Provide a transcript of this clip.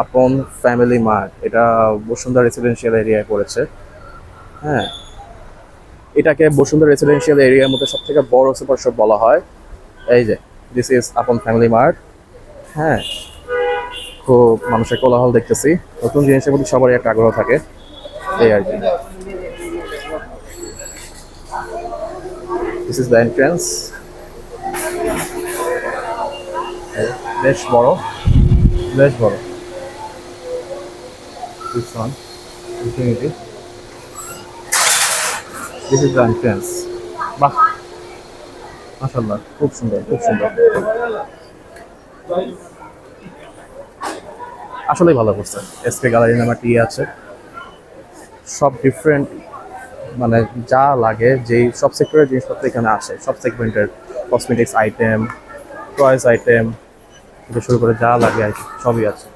আপন family mart, এটা Bashundhara residential এরিয়ায় পড়েছে। হ্যাঁ, এটাকে বসুন্ধরা রেসিডেন্সিয়াল এরিয়ার মধ্যে সব থেকে বড় সুপার শপ বলা হয়। এই যে দিস ইজ আপন ফ্যামিলি মার্ট। হ্যাঁ, খুব মানুষের কোলাহল দেখতেছি। নতুন জিনিসের প্রতি সবারই একটা আগ্রহ থাকে, এই আর কি। This is the entrance. বেশ বড়, বেশ বড়। This one infinity. This is the entrance. বাহ, মাশাআল্লাহ, খুব সুন্দর, খুব সুন্দর। আসলেই ভালো করছে। এসকে গ্যালারি নামে টি আছে, সব ডিফারেন্ট, মানে যা লাগে, যেই সব সেক্টরের জিনিসপত্র এখানে আসে, সব সেগমেন্টের কসমেটিক্স আইটেম, টয়েস আইটেম থেকে শুরু করে যা লাগে আর কি সবই আছে।